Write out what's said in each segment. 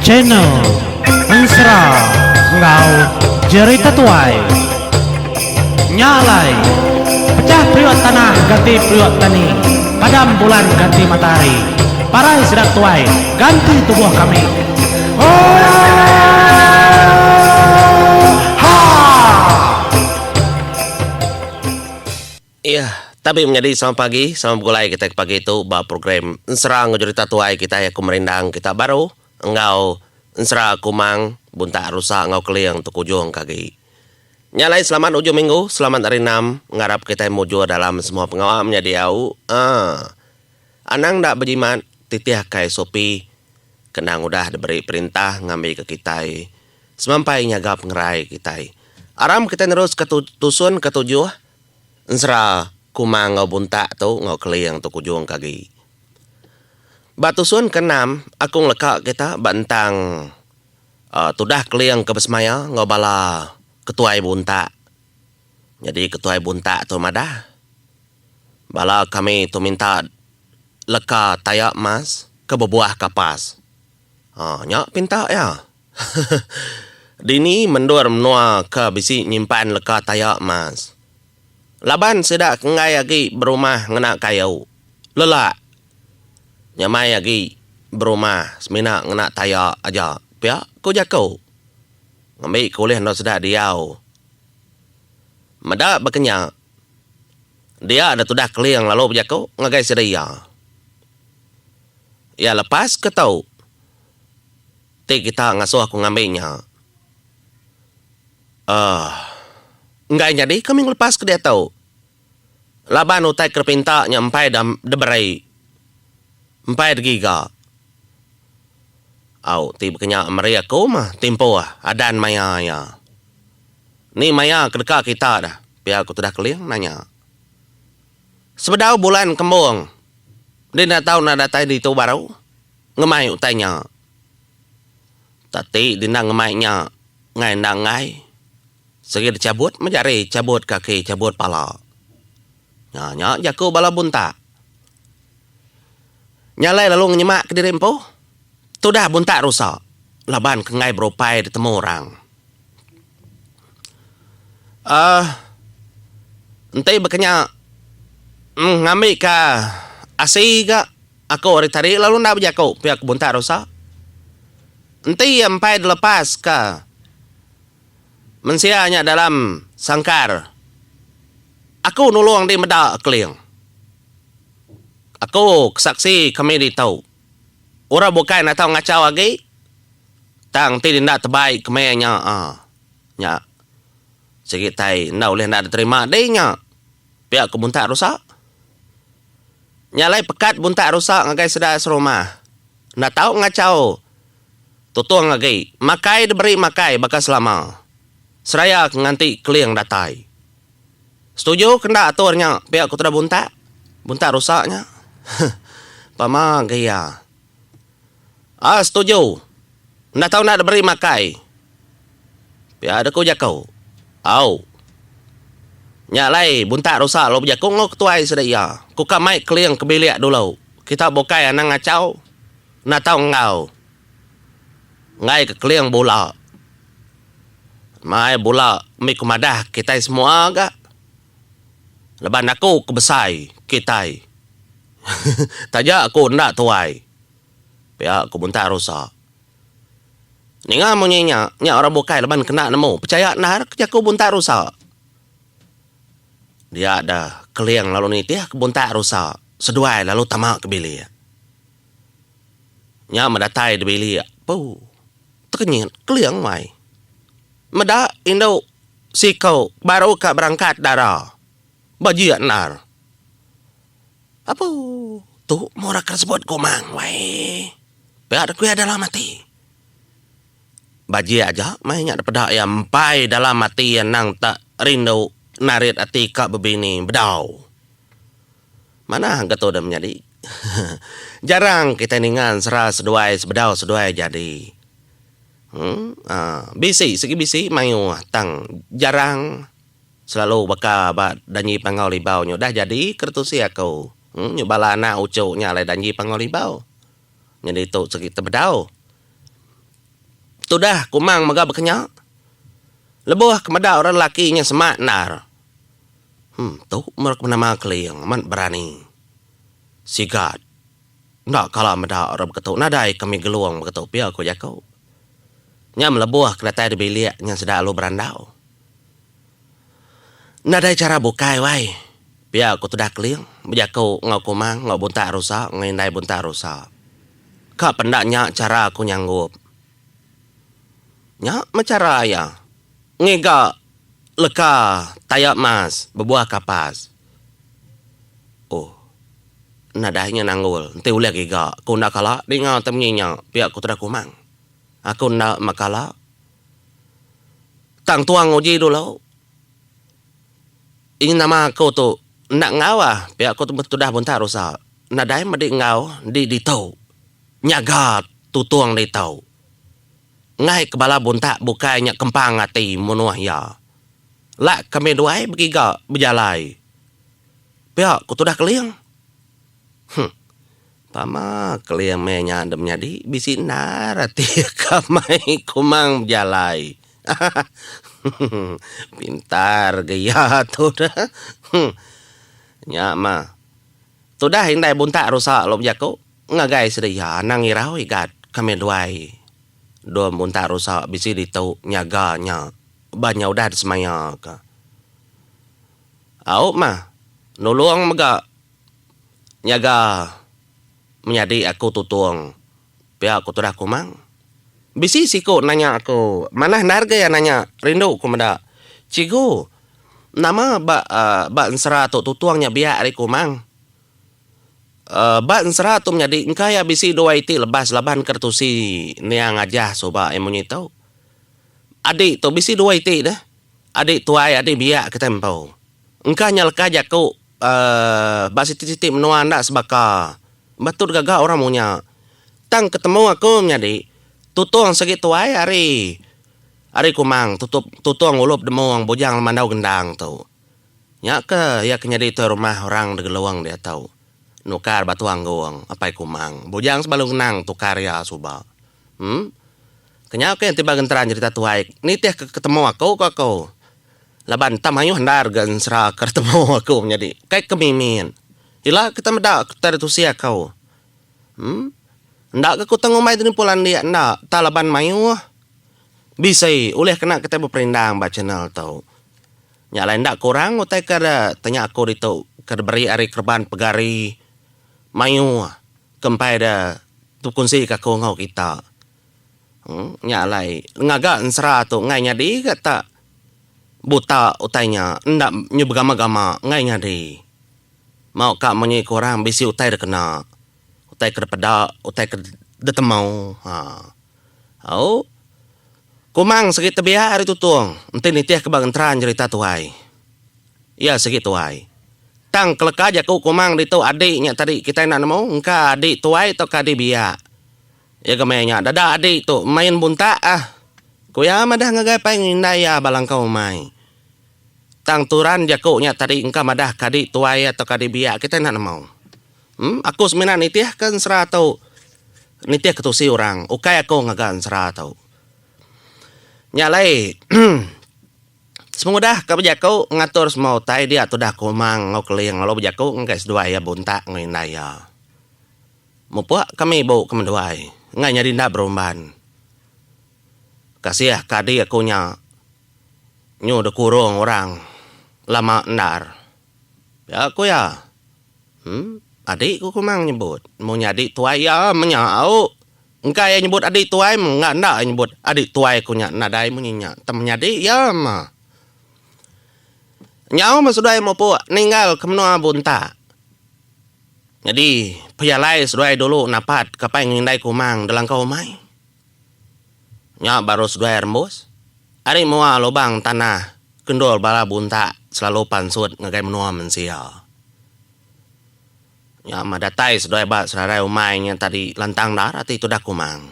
channel Ensra Ngau Jerita Tuai Nyalai Pecah priok tanah ganti priok tani, padam bulan ganti matahari, parai sedap tuai ganti tubuh kami. Iya, tapi menjadi sama pagi, sama gulai kita pagi itu bah program Ensra Ngejurita Tuai kita ya kumerindang kita baru engau Ensra kumang bunta rusak ngau keliang tukujung kaki. Nyalai selamat ujung minggu, selamat hari 6, ngarap kita mujo dalam semua pengawam menjadi au. Anang dak berjimat titiah kai sopi, kenang udah diberi perintah ngambil ke kita. Semampai nyagap ngerai kita. Aram kita terus tusun ketujuh. Ensra kumang ngau bunta tu ngau keliang tu kujung kaki. Batusun ke-6 aku lekak kita bantang tudah keliang ke besmaya ngau bala ketuai bunta. Jadi ketuai bunta tu madah. Bala kami tu minta leka tayak mas ke bebuah kapas. Nyak pinta ya. Dini mendur menua ke bisi nyimpan leka tayak mas. Laban sedak ngai lagi berumah ngena kayau. Lelak. Nyamai lagi berumah semina ngena tayak aja. Pia ku jakau. Ngambil kuliah no sedak diau. Madak berkenyak. Dia ada tudah keliang lalu berjakau ngagai sedia. Ya lepas ke tau. Ti kita ngasuh aku ngambilnya. Enggak jadi kami lepas ke dia tau. Laban utai kerpinta nyampai dan deberai. Empai giga. Ti berkenyak Maria ko mah timpo adan maya ya. Ni maya kedeka kita dah. Biar aku tudah keliang nanya. Sebedau bulan kembung. Dia nak tahu nak datai di tu baru. Ngemai utainya. Tati dia nak ngemainya. Ngai nak ngai. Segi dia cabut, mencari cabut kaki, cabut pala. Nyak jaku bala bunta. Nyalai lalu nyemak ke diri empuh. Tu dah bunta rusak. Laban kengai berupai ditemu orang. Entai berkenyak. Ngambil ke asi ke. Aku hari tadi lalu nak berjakau. Pihak bunta rusak. Entai empai dilepas ke. Mensianya dalam sangkar. Aku nulung di medak keliang. Aku kesaksi kami ditau. Orang bukan nak tahu ngacau lagi. Tang ti nak terbaik kemanya. Nya. Sikit tai nak boleh nak terima deh nya. Pihak ke bunta rusak. Nyalai pekat bunta rusak ngagai sedar serumah. Nak tahu ngacau. Tutuang lagi. Makai diberi makai bakal selama. Seraya nganti keliang datai. Setuju kena aturnya pihak kutra bunta? Bunta rusaknya. Pama gaya. Setuju. Nak tahu nak beri makai. Pihak ada ku jakau. Nyalai bunta rusak lo berjakau ngok tuai sedaya. Ku kamai keliang kebiliak dulu. Kita bukai anang ngacau. Nak tahu ngau. Ngai ke keliang bola. Mai bola mi kumadah kita semua agak. Leban aku kebesai kita. Tajak aku nak tuai. Pihak aku bunta rusak. Ninga mo nya orang bukai leban kena nemu. Percaya nah kerja aku bunta rusak. Dia ada keliang lalu ni dia kebunta rusak. Seduai lalu tamak ke bilik. Nya mendatai di bilik. Terkenyit keliang mai. Meda Indo sikau baru ka berangkat darah. Bajian nar. Apa? Tu mora tersebut komang wai. Biar aku dalam mati. Baji aja mainnya daripada yang empai dalam mati yang nang tak rindu narit ati kak bebini bedau. Mana gato dah menjadi. Jarang kita ningan serah seduai sebedau seduai jadi. Bisi segi bisi mayu tang jarang selalu bakal danyi pangau libau nyo dah jadi kertusi aku. Nyo bala anak ucuk nya lai danyi pangau libau. Jadi tu segi tebedau. Tu dah kumang maga berkenyak. Lebuh kemada orang lakinya semak nar. Tu mereka nama keliang man berani. Sigat. Nak kalah mada orang berketuk. Nadai kami geluang berketuk. Biar aku jakau. Nyam lebuh kedatai di bilik. Yang sedang lu berandau. Nadai cara bukai wai. Biar aku tu dah keliang. Berjakau ngau kumang. Ngau buntak rusak. Ngindai buntak rusak. Kak pendaknya cara aku nyanggup. Nyak macara ya. Ngega leka tayak mas. Berbuah kapas. Nadahnya nanggul. Nanti uliak giga. Aku nak kalah. Dengar temennya. Biar aku tidak kumang. Aku nak makala. Tang tuang uji dulu. Ini nama aku tu. Nak ngawah. Biar aku tu dah buntak rusak. Nadahnya madik ngaw. Di tau. Nyaga tu tuang di tau. Ngai kebala buntak bukanya kempang hati menuah ya. Lak kami duai begiga berjalai. Biar aku tu dah keliang. Pama kalian menya adem nyadi bisi narati kamai kumang jalai. Pintar gaya tu dah. Nya ma. Tu dah hindai buntak rusak lop jaku. Ngagai sedia nang irau igat kami duai. Dua buntak rusak bisi ditau nyaganya. Banyak udah semaya ka. Au ma. Nuluang maga nyaga menjadi aku tutuang. Pihak aku tudah kumang. Bisi siku nanya aku. Mana narga ya nanya. Rindu ku menda. Cigu. Nama ba ensera tu tutuangnya biak ari kumang. Ba ensera tu menjadi. Engkaya bisi dua iti lebas laban kertusi. Niang aja soba emunyi tau. Adik tu bisi dua iti dah. Adik tuai adik biak ke tempau. Engkanya leka jaku. Basi titik menua anda sebaka. Betul gagak orang punya. Tang ketemu aku menjadi. Tutuang segitu ay hari kumang. Tutuang ulup demuang bujang mandau gendang tu. Ya ke ya kenyadi tu rumah orang degeluang dia tahu. Nukar batuang gawang. Apai kumang. Bujang sebalung nang tukar ya suba. Kenyak yang tiba genteran cerita tuai. Nitih ketemu aku kok aku. Laban tamayu handar gan sera ketemu aku menjadi kayak kemimin. Ila kita medak tertusia kau. Ndak aku tengok mai ni pulan dia ndak talaban mayu. Bisa oleh kena kita berperindang ba channel tau. Nya lain ndak kurang utai kada tanya aku ditu kada beri ari kerban pegari mayu. Kempai da tu kunsi ka ko ngau kita. Nya lai ngaga sera tu ngai nyadi kata buta utainya ndak nyubagama-gama ngai ngadi. Mau kak menyi korang bisi utai dah kena. Utai ke pada utai ke detemau. Au. Kumang segitu biar hari tutung. Enti nitiah ke bagentran cerita tuai. Ya segitu tuai. Tang keleka aja ku kumang ditu adiknya tadi kita nak nemu engka adik tuai atau adik biak. Ya gemenya dada adik tu main buntak Kuya madah ngagai pengindai ya balang kau mai. Tang turan jakunya tadi engkau madah kadi tuai atau kadi biak kita nak mau. Aku seminat nitiah kan seratau. Nitiah ketusi orang. Ukai aku ngagan seratau. Nyalai. Semua dah kau berjakau ngatur semua tai dia tu dah kumang ngau keliang lalu berjakau engkau sedua ya buntak ngindai ya. Mupuak kami bau kemenduai. Ngai nyadi ndak berumban. Kasih kadi aku nya. Nyu dah kurung orang. Lama ndar. Ya aku ya. Adik ku kumang nyebut. Mau nyadik tuai ya menyau. Engkau yang nyebut adik tuai enggak ndak nyebut adik tuai ku nya nadai munyinya. Tem nyadik ya mah. Nyau masudai mau pu ninggal kemenua bunta. Jadi peyalai sudai dulu napat kapai ngindai kumang dalam kau mai. Nya baru sudai rembus. Ari mua lubang tanah kendol bala bunta selalu pansut ngagai menua mensia. Ya madatai sudai ba serarai umainya tadi lantang darat itu dah kumang.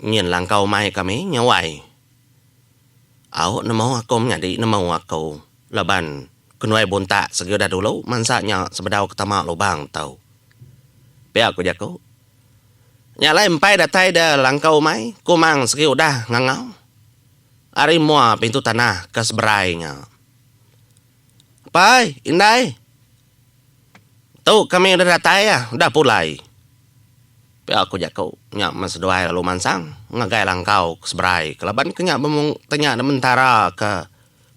Nyen langkau mai kami nyawai. Au nemu aku nyadi nemu aku laban kenuai bunta segera dulu mansanya sebedau ketama lubang tau. Pe aku jaku. Nyala empai datai dah langkau mai, kumang sekiu dah ngangau. Ari mua pintu tanah keseberainya. Pai, indai. Tuh kami udah datai ya, udah pulai. Pia aku jakau nyak mas doai lalu mansang ngagai langkau keseberai. Kelaban kenyak bemung tanya mentara ke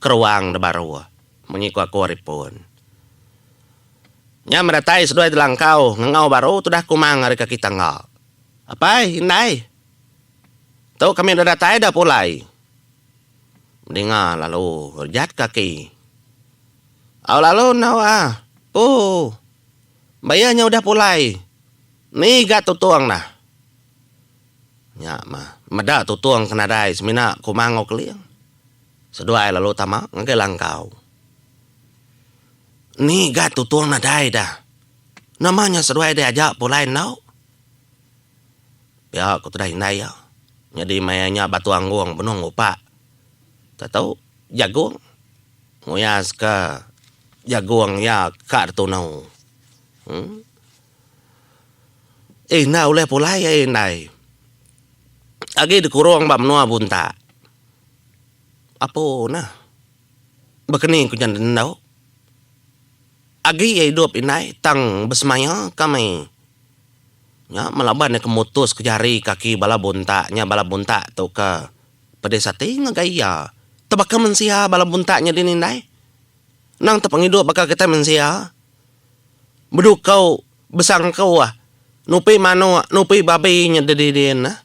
ruang de baru. Menyiku aku aripun. Nya meratai sedoai de langkau ngangau baru tu dah kumang ari ka kita ngau. Apai, indai. Tuh kami udah datai dah pulai. Dengar lalu jat kaki. Aw lalu nawa. Bayarnya udah pulai. Ni gat tutuang nah. Ya mah, meda tutuang kena dai semina kumangok liang. Sedoai lalu tama ngagai langkau. Ni gat tutuang na dai dah. Namanya sedoai diajak pulai nau. Ya aku tidak indai ya. Jadi mayanya batu anggung benung upak. Tak tahu jagung. Nguyas ke jagung ya kartu nau. Na oleh pulai indai. Agi dikurung bam noa bunta. Apa nah? Bekening ku jangan dendau. Agi ya hidup indai tang besmaya kami. Ya malaban kemutus ke jari kaki bala buntaknya bala buntak tu ke pedesati ngagaya. Tebaka mensia bala buntaknya dinindai. Nang tepang hidup bakal kita mensia. Beduk kau besang kau nupi mano nupi babi nya dedien nah.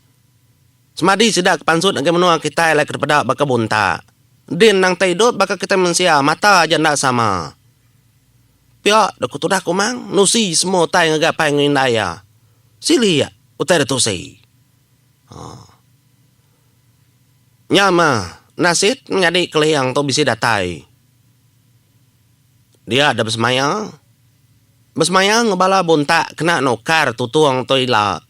Semadi sidak pansut angke menua kita elak kepada baka buntak. Din nang taidot baka kita mensia mata aja ndak sama. Pia dak kutudah kumang nusi semua tai ngagapai ngindaya. Sili ya, utai tu sei. Nyama, nasit nyadi kelihang to bisi datai. Dia ada besmaya. Besmaya ngebala buntak kena nokar tutuang toila.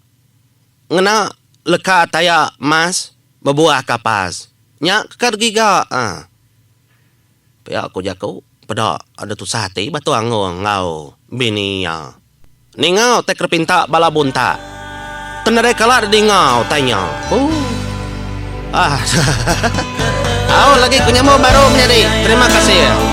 Ngena leka taya mas bebuah kapas. Nyak kekar giga. Pia aku jakau pada ada tu sate batu angong ngau bini ya. Ningau tek repinta bala bunta. Tenare kala di ngau tanya. Lagi kunyamo baru menjadi. Terima kasih.